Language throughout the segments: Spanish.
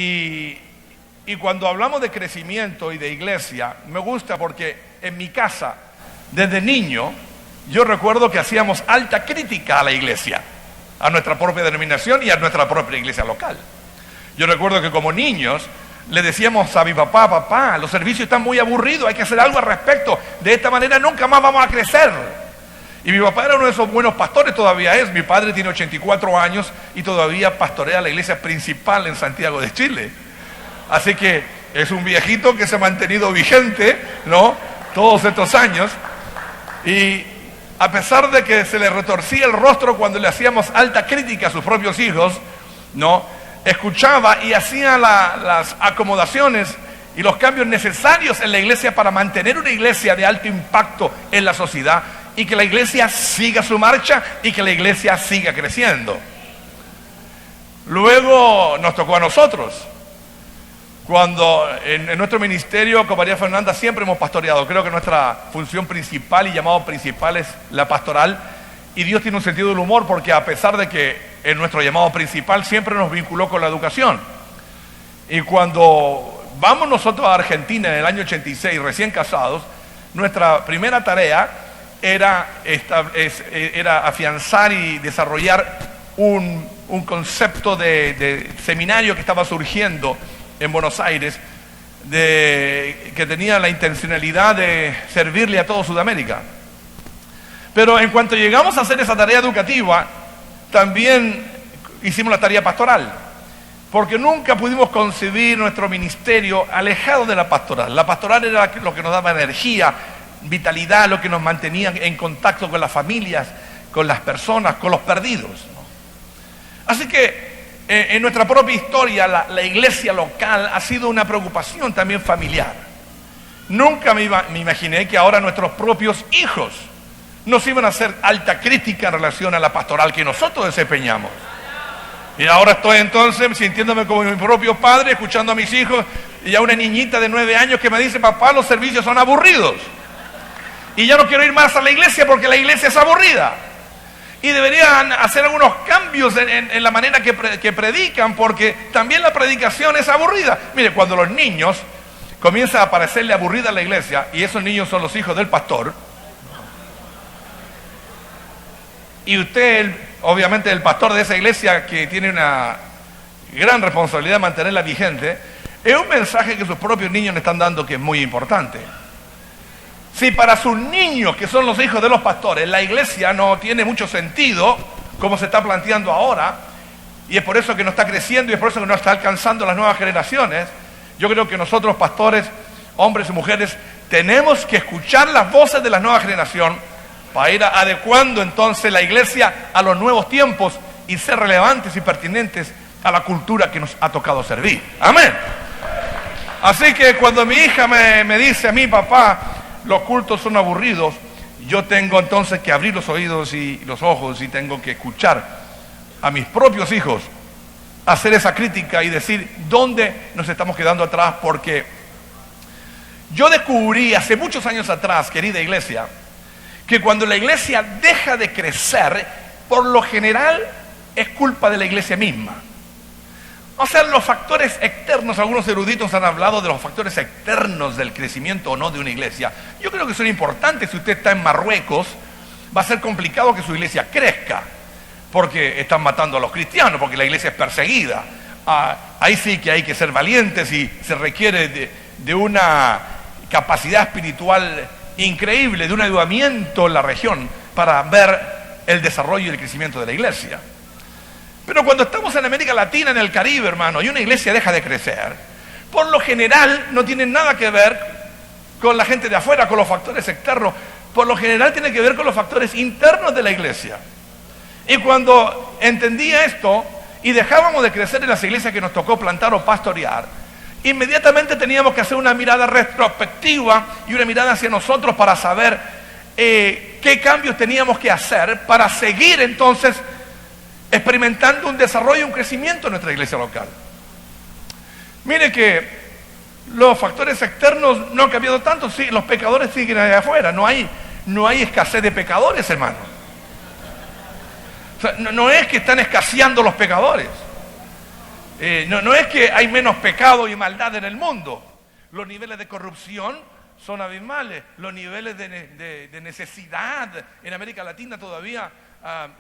Y cuando hablamos de crecimiento y de iglesia, me gusta porque en mi casa, desde niño, yo recuerdo que hacíamos alta crítica a la iglesia, a nuestra propia denominación y a nuestra propia iglesia local. Yo recuerdo que como niños le decíamos a mi papá: papá, los servicios están muy aburridos, hay que hacer algo al respecto, de esta manera nunca más vamos a crecer. Y mi papá era uno de esos buenos pastores, todavía es. Mi padre tiene 84 años y todavía pastorea la iglesia principal en Santiago de Chile. Así que es un viejito que se ha mantenido vigente, ¿no?, todos estos años. Y a pesar de que se le retorcía el rostro cuando le hacíamos alta crítica a sus propios hijos, ¿no?, escuchaba y hacía las acomodaciones y los cambios necesarios en la iglesia para mantener una iglesia de alto impacto en la sociedad y que la iglesia siga su marcha y que la iglesia siga creciendo. Luego nos tocó a nosotros. Cuando en nuestro ministerio con María Fernanda siempre hemos pastoreado. Creo que nuestra función principal y llamado principal es la pastoral. Y Dios tiene un sentido del humor porque a pesar de que en nuestro llamado principal siempre nos vinculó con la educación. Y cuando vamos nosotros a Argentina en el año 86, recién casados, nuestra primera tarea era afianzar y desarrollar un concepto de seminario que estaba surgiendo en Buenos Aires, que tenía la intencionalidad de servirle a toda Sudamérica. Pero en cuanto llegamos a hacer esa tarea educativa, también hicimos la tarea pastoral, porque nunca pudimos concebir nuestro ministerio alejado de la pastoral. La pastoral era lo que nos daba energía, vitalidad, lo que nos mantenía en contacto con las familias, con las personas, con los perdidos, ¿no? Así que en nuestra propia historia, la iglesia local ha sido una preocupación también familiar. Nunca me imaginé que ahora nuestros propios hijos nos iban a hacer alta crítica en relación a la pastoral que nosotros desempeñamos. Y ahora estoy entonces sintiéndome como mi propio padre, escuchando a mis hijos y a una niñita de 9 años que me dice: papá, los servicios son aburridos. Y ya no quiero ir más a la iglesia porque la iglesia es aburrida. Y deberían hacer algunos cambios en la manera que predican, porque también la predicación es aburrida. Mire, cuando los niños comienzan a parecerle aburrida a la iglesia, y esos niños son los hijos del pastor, y usted, obviamente el pastor de esa iglesia que tiene una gran responsabilidad de mantenerla vigente, es un mensaje que sus propios niños le están dando que es muy importante. Si para sus niños, que son los hijos de los pastores, la iglesia no tiene mucho sentido, como se está planteando ahora, y es por eso que no está creciendo y es por eso que no está alcanzando las nuevas generaciones, yo creo que nosotros, pastores, hombres y mujeres, tenemos que escuchar las voces de la nueva generación para ir adecuando entonces la iglesia a los nuevos tiempos y ser relevantes y pertinentes a la cultura que nos ha tocado servir. Amén. Así que cuando mi hija me dice a mí: papá, los cultos son aburridos, yo tengo entonces que abrir los oídos y los ojos y tengo que escuchar a mis propios hijos, hacer esa crítica y decir dónde nos estamos quedando atrás, porque yo descubrí hace muchos años atrás, querida iglesia, que cuando la iglesia deja de crecer, por lo general es culpa de la iglesia misma. O sea, los factores externos, algunos eruditos han hablado de los factores externos del crecimiento o no de una iglesia. Yo creo que son importantes. Si usted está en Marruecos, va a ser complicado que su iglesia crezca, porque están matando a los cristianos, porque la iglesia es perseguida. Ahí sí que hay que ser valientes y se requiere de una capacidad espiritual increíble, de un ayudamiento en la región para ver el desarrollo y el crecimiento de la iglesia. Pero cuando estamos en América Latina, en el Caribe, hermano, y una iglesia deja de crecer, por lo general no tiene nada que ver con la gente de afuera, con los factores externos. Por lo general tiene que ver con los factores internos de la iglesia. Y cuando entendía esto y dejábamos de crecer en las iglesias que nos tocó plantar o pastorear, inmediatamente teníamos que hacer una mirada retrospectiva y una mirada hacia nosotros para saber qué cambios teníamos que hacer para seguir entonces experimentando un desarrollo y un crecimiento en nuestra iglesia local. Mire que los factores externos no han cambiado tanto. Sí, los pecadores siguen allá afuera. No hay escasez de pecadores, hermano. O sea, no es que están escaseando los pecadores. No es que hay menos pecado y maldad en el mundo. Los niveles de corrupción son abismales. Los niveles de necesidad en América Latina todavía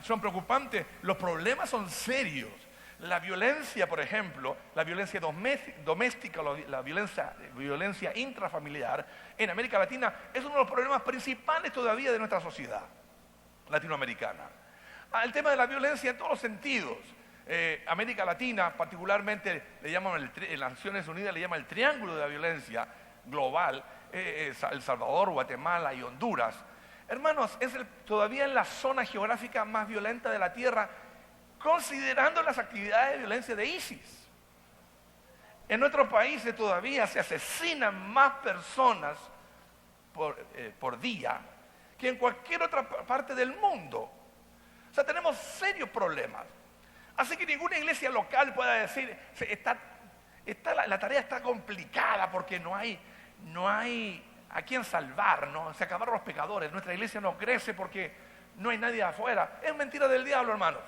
son preocupantes. Los problemas son serios. La violencia, por ejemplo, la violencia doméstica, la violencia intrafamiliar en América Latina es uno de los problemas principales todavía de nuestra sociedad latinoamericana. El tema de la violencia en todos los sentidos. América Latina, particularmente, en las Naciones Unidas le llaman el triángulo de la violencia global, El Salvador, Guatemala y Honduras. Hermanos, todavía es la zona geográfica más violenta de la tierra, considerando las actividades de violencia de ISIS. En nuestros países todavía se asesinan más personas por día que en cualquier otra parte del mundo. O sea, tenemos serios problemas. Así que ninguna iglesia local pueda decir, la tarea está complicada porque no hay a quién salvar, ¿no? Se acabaron los pecadores, nuestra iglesia no crece porque no hay nadie afuera. Es mentira del diablo, hermanos.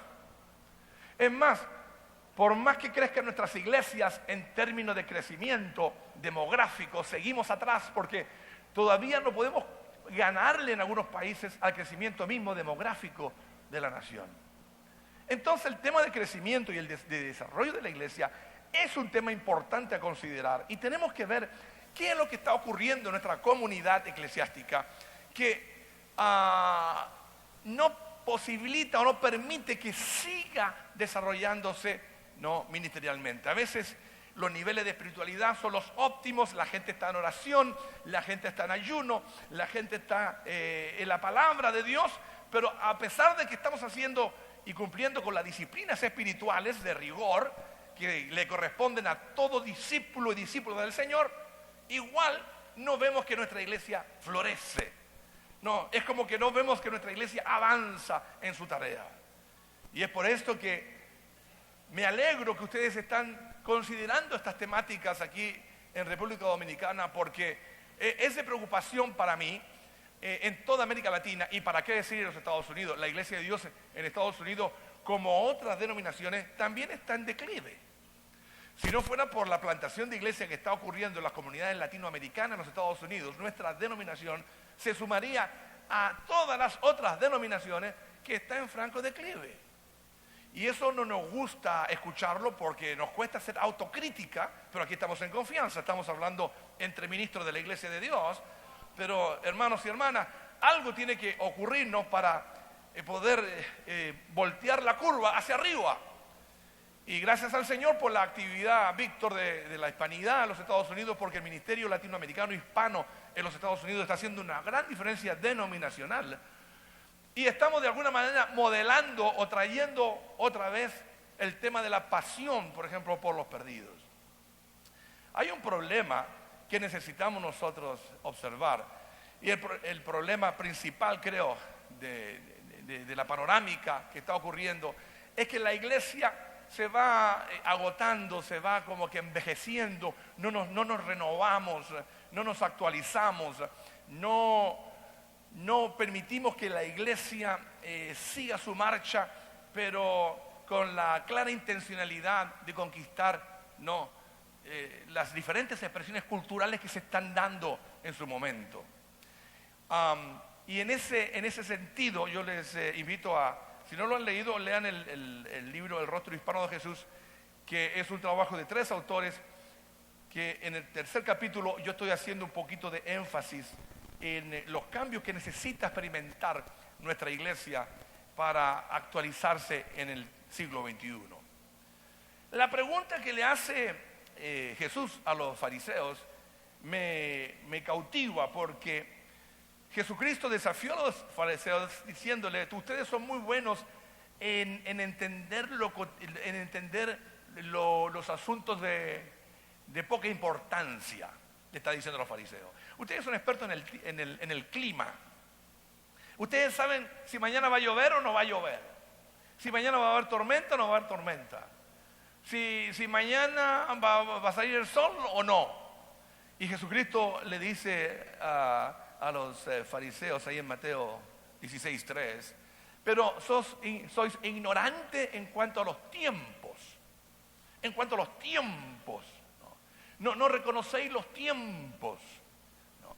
Es más, por más que crezcan nuestras iglesias en términos de crecimiento demográfico, seguimos atrás porque todavía no podemos ganarle en algunos países al crecimiento mismo demográfico de la nación. Entonces el tema de crecimiento y el de desarrollo de la iglesia es un tema importante a considerar y tenemos que ver qué es lo que está ocurriendo en nuestra comunidad eclesiástica que no posibilita o no permite que siga desarrollándose, ¿no?, ministerialmente. A veces los niveles de espiritualidad son los óptimos, la gente está en oración, la gente está en ayuno, la gente está en la palabra de Dios, pero a pesar de que estamos haciendo y cumpliendo con las disciplinas espirituales de rigor que le corresponden a todo discípulo y discípulo del Señor, igual no vemos que nuestra iglesia florece. No, es como que no vemos que nuestra iglesia avanza en su tarea. Y es por esto que me alegro que ustedes están considerando estas temáticas aquí en República Dominicana, porque es de preocupación para mí en toda América Latina, y para qué decir en los Estados Unidos. La Iglesia de Dios en Estados Unidos, como otras denominaciones, también está en declive. Si no fuera por la plantación de iglesia que está ocurriendo en las comunidades latinoamericanas en los Estados Unidos, nuestra denominación se sumaría a todas las otras denominaciones que están en franco declive. Y eso no nos gusta escucharlo porque nos cuesta hacer autocrítica, pero aquí estamos en confianza, estamos hablando entre ministros de la Iglesia de Dios. Pero hermanos y hermanas, algo tiene que ocurrirnos para poder voltear la curva hacia arriba. Y gracias al Señor por la actividad, Víctor, de la hispanidad en los Estados Unidos, porque el ministerio latinoamericano hispano en los Estados Unidos está haciendo una gran diferencia denominacional. Y estamos de alguna manera modelando o trayendo otra vez el tema de la pasión, por ejemplo, por los perdidos. Hay un problema que necesitamos nosotros observar. Y el problema principal, creo, de la panorámica que está ocurriendo es que la iglesia se va agotando, se va como que envejeciendo, no nos renovamos, no nos actualizamos, no permitimos que la iglesia siga su marcha, pero con la clara intencionalidad de conquistar, las diferentes expresiones culturales que se están dando en su momento. Y en ese sentido yo les invito a, si no lo han leído, lean el libro El rostro hispano de Jesús, que es un trabajo de 3 autores, que en el 3er capítulo yo estoy haciendo un poquito de énfasis en los cambios que necesita experimentar nuestra iglesia para actualizarse en el siglo XXI. La pregunta que le hace Jesús a los fariseos me cautiva, porque Jesucristo desafió a los fariseos diciéndole: ustedes son muy buenos en entender los asuntos de poca importancia, le está diciendo a los fariseos. Ustedes son expertos en el clima. Ustedes saben si mañana va a llover o no va a llover, si mañana va a haber tormenta o no va a haber tormenta, si mañana va a salir el sol o no. Y Jesucristo le dice a los fariseos ahí en Mateo 16:3, pero sois ignorantes en cuanto a los tiempos. en cuanto a los tiempos. No reconocéis los tiempos. ¿No?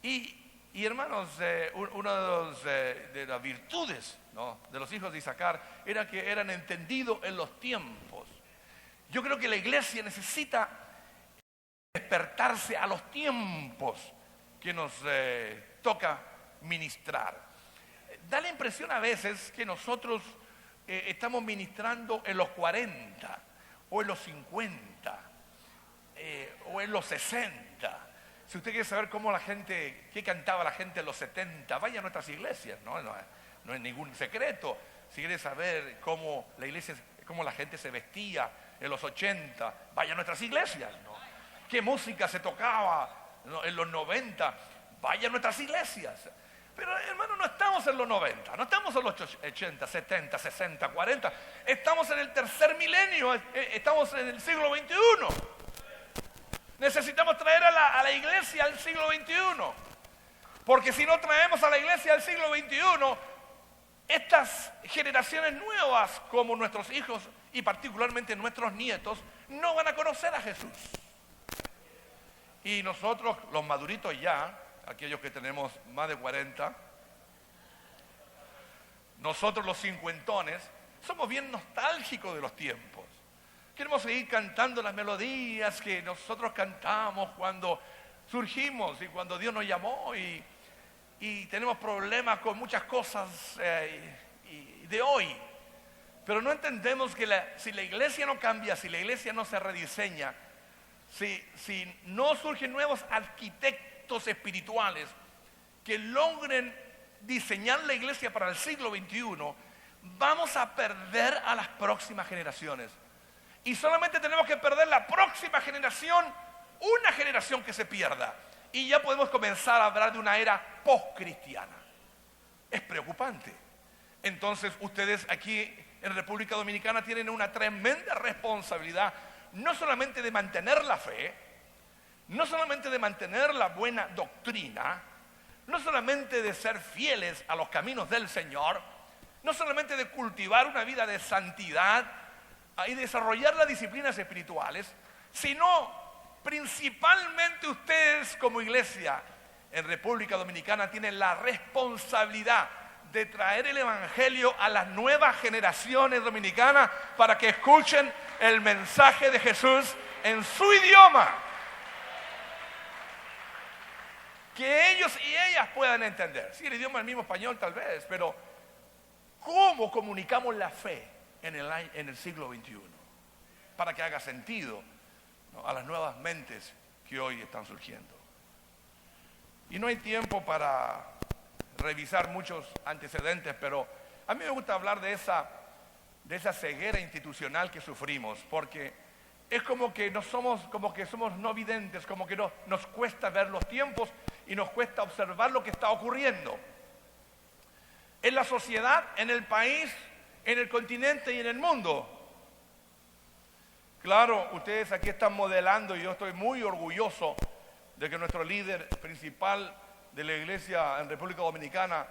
Y hermanos, una de las virtudes, ¿no?, de los hijos de Isaacar era que eran entendidos en los tiempos. Yo creo que la iglesia necesita despertarse a los tiempos que nos toca ministrar. Da la impresión a veces que nosotros estamos ministrando en los 40 o en los 50 o en los 60. Si usted quiere saber qué cantaba la gente en los 70, vaya a nuestras iglesias, no es ningún secreto. Si quiere saber cómo la gente se vestía en los 80, vaya a nuestras iglesias, ¿no? Qué música se tocaba, ¿no?, en los 90, vaya a nuestras iglesias. Pero hermano, no estamos en los 90, no estamos en los 80, 70, 60, 40, estamos en el tercer milenio, estamos en el siglo XXI. Necesitamos traer a la iglesia al siglo XXI, porque si no traemos a la iglesia al siglo XXI, estas generaciones nuevas, como nuestros hijos y particularmente nuestros nietos, no van a conocer a Jesús. Y nosotros, los maduritos ya, aquellos que tenemos más de 40, nosotros los cincuentones, somos bien nostálgicos de los tiempos. Queremos seguir cantando las melodías que nosotros cantamos cuando surgimos y cuando Dios nos llamó, y tenemos problemas con muchas cosas de hoy. Pero no entendemos que si la iglesia no cambia, si la iglesia no se rediseña, si no surgen nuevos arquitectos espirituales que logren diseñar la iglesia para el siglo XXI, vamos a perder a las próximas generaciones. Y solamente tenemos que perder la próxima generación, una generación que se pierda, y ya podemos comenzar a hablar de una era post-cristiana. Es preocupante. Entonces ustedes aquí en República Dominicana tienen una tremenda responsabilidad, no solamente de mantener la fe, no solamente de mantener la buena doctrina, no solamente de ser fieles a los caminos del Señor, no solamente de cultivar una vida de santidad y desarrollar las disciplinas espirituales, sino principalmente ustedes como iglesia en República Dominicana tienen la responsabilidad de traer el evangelio a las nuevas generaciones dominicanas para que escuchen el mensaje de Jesús en su idioma, que ellos y ellas puedan entender. Sí, el idioma es el mismo español tal vez, pero ¿cómo comunicamos la fe en el siglo XXI? Para que haga sentido, ¿no?, a las nuevas mentes que hoy están surgiendo. Y no hay tiempo para revisar muchos antecedentes, pero a mí me gusta hablar de esa ceguera institucional que sufrimos, porque es como que somos no videntes, como que nos cuesta ver los tiempos y nos cuesta observar lo que está ocurriendo en la sociedad, en el país, en el continente y en el mundo. Claro, ustedes aquí están modelando, y yo estoy muy orgulloso de que nuestro líder principal de la iglesia en República Dominicana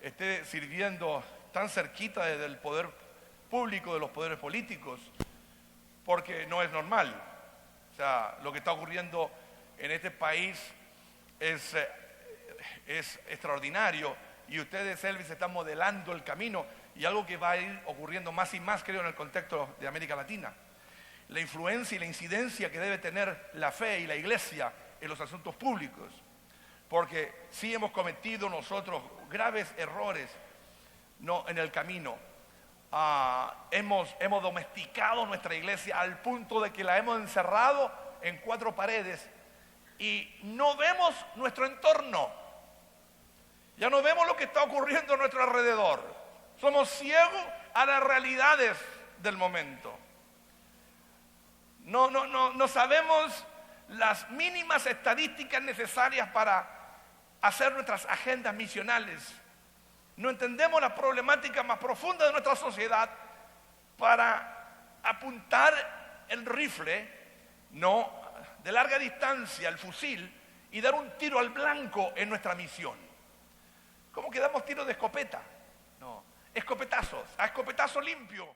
esté sirviendo tan cerquita del poder público, de los poderes políticos, porque no es normal. O sea, lo que está ocurriendo en este país es extraordinario, y ustedes, Elvis, están modelando el camino, y algo que va a ir ocurriendo más y más, creo, en el contexto de América Latina. La influencia y la incidencia que debe tener la fe y la iglesia en los asuntos públicos, porque sí hemos cometido nosotros graves errores, ¿no?, en el camino. Hemos domesticado nuestra iglesia al punto de que la hemos encerrado en 4 paredes y no vemos nuestro entorno. Ya no vemos lo que está ocurriendo a nuestro alrededor. Somos ciegos a las realidades del momento. No sabemos las mínimas estadísticas necesarias para hacer nuestras agendas misionales. No entendemos la problemática más profunda de nuestra sociedad para apuntar el rifle, ¿no?, de larga distancia, el fusil, y dar un tiro al blanco en nuestra misión. ¿Cómo que damos tiros de escopeta? No, escopetazos, a escopetazo limpio.